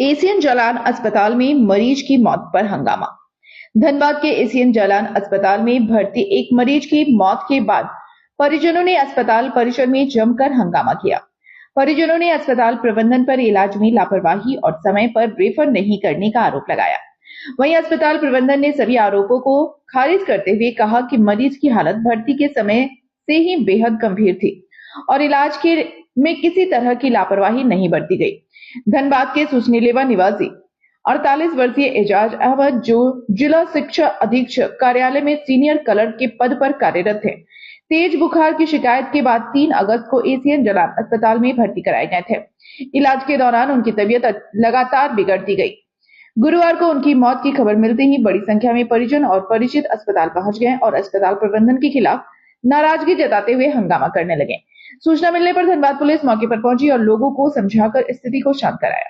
Asian Jalan अस्पताल में मरीज की मौत पर हंगामा। धनबाद के एशियन जालान अस्पताल में भर्ती एक मरीज की मौत के बाद परिजनों ने अस्पताल परिसर में जमकर हंगामा किया। परिजनों ने अस्पताल प्रबंधन पर इलाज में लापरवाही और समय पर रेफर नहीं करने का आरोप लगाया। वहीं अस्पताल प्रबंधन ने सभी आरोपों को खारिज करते हुए कहा कि मरीज की हालत भर्ती के समय से ही बेहद गंभीर थी और इलाज के में किसी तरह की लापरवाही नहीं बरती गई। धनबाद के सुसनीलेवा निवासी 48 वर्षीय एजाज अहमद जो जिला शिक्षा अधीक्षक कार्यालय में सीनियर क्लर्क के पद पर कार्यरत थे, तेज बुखार की शिकायत के बाद 3 अगस्त को एशियन जालान अस्पताल में भर्ती कराए गए थे। इलाज के दौरान उनकी तबीयत लगातार बिगड़ती गई। गुरुवार को उनकी मौत की खबर मिलते ही बड़ी संख्या में परिजन और परिचित अस्पताल पहुंच गए और अस्पताल प्रबंधन के खिलाफ नाराजगी जताते हुए हंगामा करने लगे। सूचना मिलने पर धनबाद पुलिस मौके पर पहुंची और लोगों को समझाकर स्थिति को शांत कराया।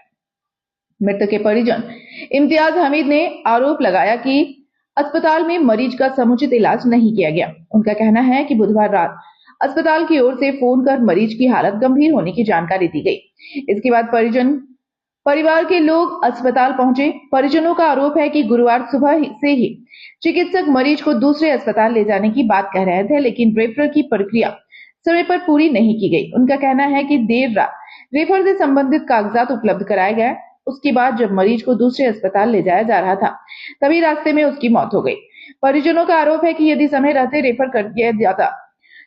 मृतक के परिजन इम्तियाज हमीद ने आरोप लगाया कि अस्पताल में मरीज का समुचित इलाज नहीं किया गया। उनका कहना है कि बुधवार रात अस्पताल की ओर से फोन कर मरीज की हालत गंभीर होने की जानकारी दी गई। इसके बाद परिवार के लोग अस्पताल पहुंचे। परिजनों का आरोप है कि गुरुवार सुबह से ही चिकित्सक मरीज को दूसरे अस्पताल ले जाने की बात कह रहे थे, लेकिन रेफर की प्रक्रिया समय पर पूरी नहीं की गई। उनका कहना है कि देर रात रेफर से संबंधित कागजात उपलब्ध कराए गए। उसके बाद जब मरीज को दूसरे अस्पताल ले जाया जा रहा था, तभी रास्ते में उसकी मौत हो गई। परिजनों का आरोप है कि यदि समय रहते रेफर कर दिया जाता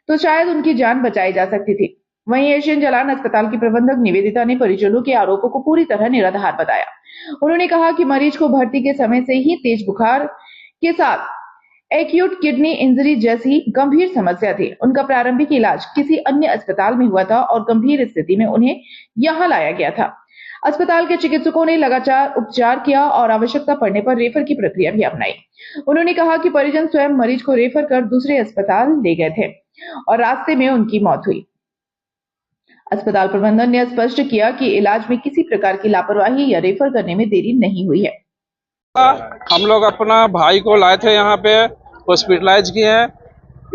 तो शायद उनकी जान बचाई जा सकती थी। वहीं एशियन जालान अस्पताल की प्रबंधक निवेदिता ने परिजनों के आरोपों को पूरी तरह निराधार बताया। उन्होंने कहा कि मरीज को भर्ती के समय से ही तेज बुखार के साथ एक्यूट किडनी इंजरी जैसी गंभीर समस्या थी। उनका प्रारंभिक इलाज किसी अन्य अस्पताल में हुआ था और गंभीर स्थिति में उन्हें यहां लाया गया था। अस्पताल के चिकित्सकों ने लगातार उपचार किया और आवश्यकता पड़ने पर रेफर की प्रक्रिया भी अपनाई। उन्होंने कहा कि परिजन स्वयं मरीज को रेफर कर दूसरे अस्पताल ले गए थे और रास्ते में उनकी मौत हुई। अस्पताल प्रबंधन ने स्पष्ट किया कि इलाज में किसी प्रकार की लापरवाही या रेफर करने में देरी नहीं हुई है। हम लोग अपना भाई को लाए थे, यहाँ पे हॉस्पिटलाइज किए हैं।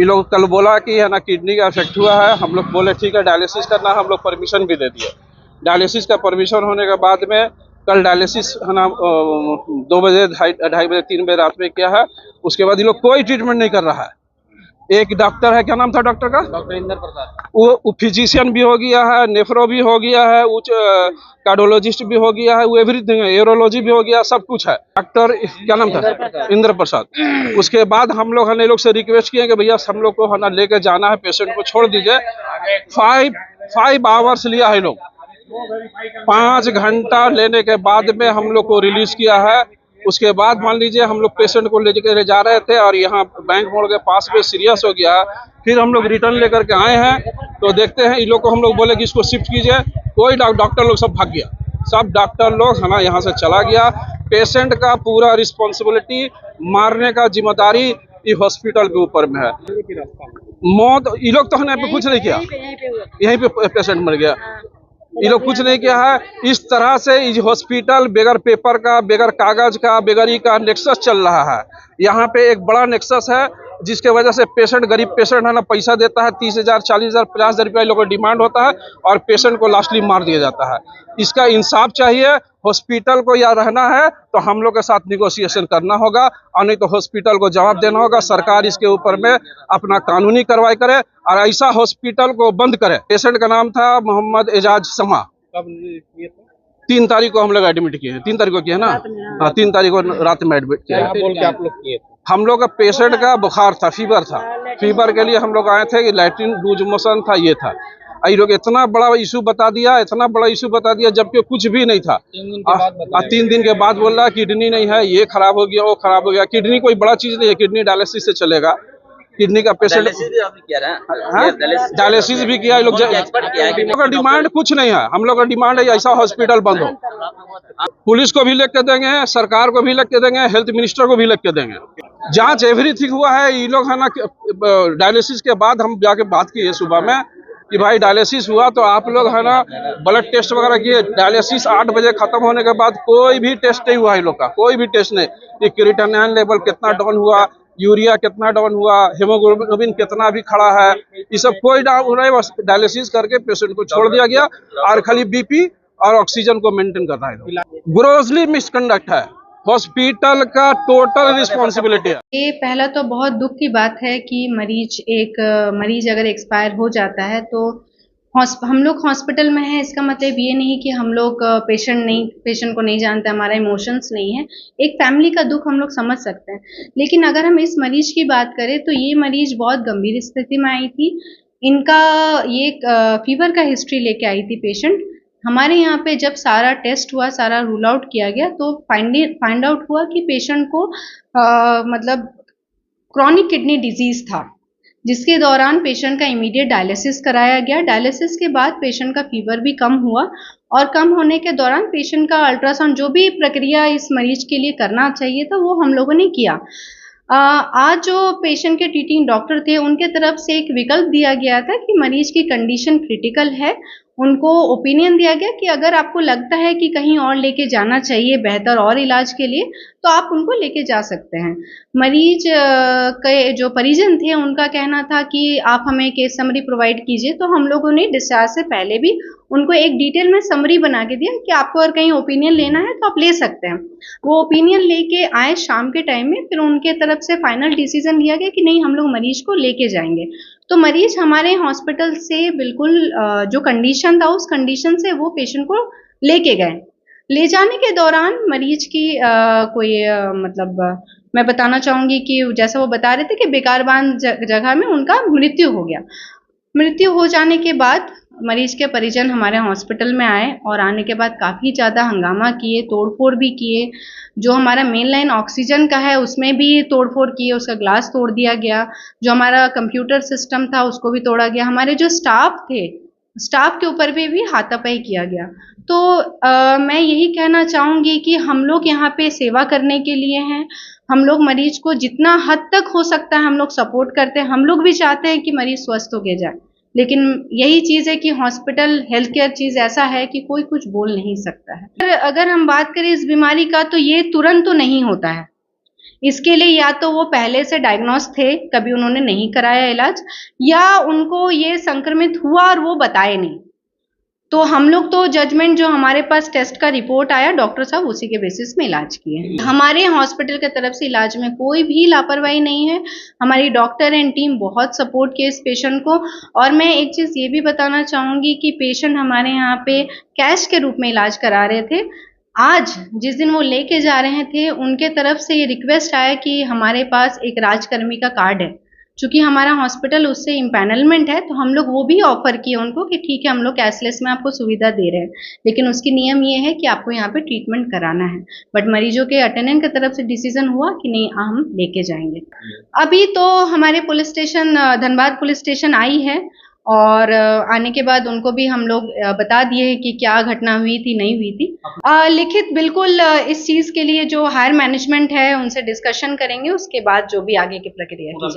ये लोग कल बोला कि है ना किडनी का इफेक्ट हुआ है। हम लोग बोले ठीक है डायलिसिस करना, हम लोग परमिशन भी दे दिए। डायलिसिस का परमिशन होने के बाद में कल डायलिसिस है ना 2 बजे 2:30 बजे 3 बजे रात में किया है। उसके बाद ये लोग कोई ट्रीटमेंट नहीं कर रहा है। एक डॉक्टर है, क्या नाम था डॉक्टर का? डॉक्टर इंद्र प्रसाद। वो फिजिशियन भी हो गया है, नेफ्रो भी हो गया है, कार्डियोलॉजिस्ट भी हो गया है, वो एवरीथिंग है, यूरोलॉजी भी हो गया, सब कुछ है। डॉक्टर क्या नाम था? इंद्र प्रसाद। उसके बाद हम लोग ने लोग से रिक्वेस्ट किए कि भैया हम लोग को है ना लेके जाना है, पेशेंट को छोड़ दीजिए। 5 आवर्स लिया है लोग, 5 घंटा लेने के बाद में हम लोग को रिलीज किया है। उसके बाद मान लीजिए हम लोग पेशेंट को ले जा रहे थे और यहाँ बैंक मोड़ के पास में सीरियस हो गया। फिर हम लोग रिटर्न लेकर के आए हैं तो देखते हैं इन लोग को हम लोग बोले कि इसको शिफ्ट कीजिए। कोई डॉक्टर लोग सब भाग गया, सब डॉक्टर लोग है ना यहाँ से चला गया। पेशेंट का पूरा रिस्पॉन्सिबिलिटी मारने का जिम्मेदारी ये हॉस्पिटल के ऊपर में है। मौत ये लोग तो है ना कुछ नहीं किया, यहीं पे पेशेंट मर गया। ये लोग कुछ नहीं किया है। इस तरह से इस हॉस्पिटल बगैर पेपर का, बगैर कागज का, बगैर का नेक्सस चल रहा है। यहाँ पे एक बड़ा नेक्सस है जिसके वजह से पेशेंट, गरीब पेशेंट है ना पैसा देता है 30,000, 40,000, 50,000 रुपया लोगों को डिमांड होता है और पेशेंट को लास्टली मार दिया जाता है। इसका इंसाफ चाहिए। हॉस्पिटल को या रहना है तो हम लोग के साथ निगोशिएशन करना होगा और नहीं तो हॉस्पिटल को जवाब देना होगा। सरकार इसके ऊपर में अपना कानूनी कार्रवाई करे और ऐसा हॉस्पिटल को बंद करे। पेशेंट का नाम था मोहम्मद एजाज समा। 3 तारीख को हम लोग एडमिट किए हैं। 3 तारीख को किया है ना? हाँ, 3 तारीख को रात में एडमिट किया। आप लोग किए? हम लोग का पेशेंट का बुखार था, फीवर था। फीवर के लिए हम लोग आए थे कि लैट्रिन लूज मोशन था, ये था। ये लोग इतना बड़ा इशू बता दिया, इतना बड़ा इशू बता दिया जबकि कुछ भी नहीं था। 3 दिन के बाद बोल रहा किडनी नहीं है, ये खराब हो गया, वो खराब हो गया। किडनी कोई बड़ा चीज नहीं है, किडनी डायलिसिस से चलेगा। किडनी का पेशेंट डायलिसिस भी किया। लोग का डिमांड कुछ नहीं है, हम लोग का डिमांड है ऐसा हॉस्पिटल बंद हो। पुलिस को भी लिख के देंगे, सरकार को भी लिख के देंगे, हेल्थ मिनिस्टर को भी लिख के देंगे। जांच एवरीथिंग हुआ है। ये लोग है ना डायलिसिस के बाद हम जाके बात की सुबह में कि भाई डायलिसिस हुआ तो आप लोग है ना ब्लड टेस्ट वगैरह किए। डायलिसिस 8 बजे खत्म होने के बाद कोई भी टेस्ट नहीं हुआ है लोग का, कोई भी टेस्ट नहीं। ये क्रिएटिनिन लेवल कितना डाउन हुआ, यूरिया कितना डाउन हुआ, हेमोग्लोबिन कितना भी खड़ा है, ये सब कोई डाउन नहीं। बस डायलिसिस करके पेशेंट को छोड़ दिया गया और खाली बीपी और ऑक्सीजन को मेंटेन करना है। ग्रोसली मिसकंडक्ट है, हॉस्पिटल का टोटल रिस्पॉन्सिबिलिटी है। ये पहला तो बहुत दुख की बात है कि मरीज अगर एक्सपायर हो जाता है तो हम लोग हॉस्पिटल में हैं, इसका मतलब ये नहीं कि हम लोग पेशेंट को नहीं जानते, हमारा इमोशंस नहीं है। एक फैमिली का दुख हम लोग समझ सकते हैं, लेकिन अगर हम इस मरीज की बात करें तो ये मरीज बहुत गंभीर स्थिति में आई थी। इनका ये फीवर का हिस्ट्री लेके आई थी पेशेंट। हमारे यहाँ पे जब सारा टेस्ट हुआ, सारा रूल आउट किया गया, तो फाइंड आउट हुआ कि पेशेंट को मतलब क्रॉनिक किडनी डिजीज था, जिसके दौरान पेशेंट का इमीडिएट डायलिसिस कराया गया। डायलिसिस के बाद पेशेंट का फीवर भी कम हुआ और कम होने के दौरान पेशेंट का अल्ट्रासाउंड, जो भी प्रक्रिया इस मरीज के लिए करना चाहिए था, वो हम लोगों ने किया। आज जो पेशेंट के ट्रीटिंग डॉक्टर थे, उनके तरफ से एक विकल्प दिया गया था कि मरीज की कंडीशन क्रिटिकल है। उनको ओपिनियन दिया गया कि अगर आपको लगता है कि कहीं और लेके जाना चाहिए बेहतर और इलाज के लिए, तो आप उनको लेके जा सकते हैं। मरीज के जो परिजन थे, उनका कहना था कि आप हमें केस समरी प्रोवाइड कीजिए, तो हम लोगों ने डिस्चार्ज से पहले भी उनको एक डिटेल में समरी बना के दिया कि आपको अगर कहीं ओपिनियन लेना है तो आप ले सकते हैं। वो ओपिनियन लेके आए शाम के टाइम में, फिर उनके तरफ से फाइनल डिसीजन लिया गया कि नहीं, हम लोग मरीज को लेके जाएंगे। तो मरीज हमारे हॉस्पिटल से बिल्कुल जो कंडीशन था, उस कंडीशन से वो पेशेंट को लेके गए। ले जाने के दौरान मरीज की मैं बताना चाहूंगी कि जैसा वो बता रहे थे कि बेकारबान जगह में उनका मृत्यु हो गया। मृत्यु हो जाने के बाद मरीज के परिजन हमारे हॉस्पिटल में आए और आने के बाद काफ़ी ज़्यादा हंगामा किए, तोड़फोड़ भी किए। जो हमारा मेन लाइन ऑक्सीजन का है, उसमें भी तोड़फोड़ किए, उसका ग्लास तोड़ दिया गया। जो हमारा कंप्यूटर सिस्टम था, उसको भी तोड़ा गया। हमारे जो स्टाफ थे, स्टाफ के ऊपर भी हाथापाई किया गया। तो मैं यही कहना चाहूँगी कि हम लोग यहाँ पे सेवा करने के लिए हैं। हम लोग मरीज को जितना हद तक हो सकता है हम लोग सपोर्ट करते हैं। हम लोग भी चाहते हैं कि मरीज स्वस्थ होके जाए, लेकिन यही चीज़ है कि हॉस्पिटल हेल्थ केयर चीज़ ऐसा है कि कोई कुछ बोल नहीं सकता है। अगर हम बात करें इस बीमारी का, तो ये तुरंत तो नहीं होता है। इसके लिए या तो वो पहले से डायग्नोस थे, कभी उन्होंने नहीं कराया इलाज, या उनको ये संक्रमित हुआ और वो बताए नहीं। तो हम लोग तो जजमेंट जो हमारे पास टेस्ट का रिपोर्ट आया, डॉक्टर साहब उसी के बेसिस में इलाज किए। हमारे हॉस्पिटल की तरफ से इलाज में कोई भी लापरवाही नहीं है। हमारी डॉक्टर एंड टीम बहुत सपोर्ट किए इस पेशेंट को। और मैं एक चीज़ ये भी बताना चाहूँगी कि पेशेंट हमारे यहाँ पे कैश के रूप में इलाज करा रहे थे। आज जिस दिन वो लेके जा रहे थे, उनके तरफ से ये रिक्वेस्ट आया कि हमारे पास एक राजकर्मी का कार्ड है। चूंकि हमारा हॉस्पिटल उससे इम्पैनलमेंट है, तो हम लोग वो भी ऑफर किए उनको कि ठीक है, हम लोग कैशलेस में आपको सुविधा दे रहे हैं, लेकिन उसकी नियम ये है कि आपको यहाँ पे ट्रीटमेंट कराना है। बट मरीजों के अटेंडेंट की तरफ से डिसीजन हुआ कि नहीं, हम लेके जाएंगे। अभी तो हमारे police station, Dhanbad police station आई है, और आने के बाद उनको भी हम लोग बता दिए कि क्या घटना हुई थी, नहीं हुई थी। लिखित बिल्कुल इस चीज़ के लिए जो हायर मैनेजमेंट है उनसे डिस्कशन करेंगे, उसके बाद जो भी आगे की प्रक्रिया की जाए।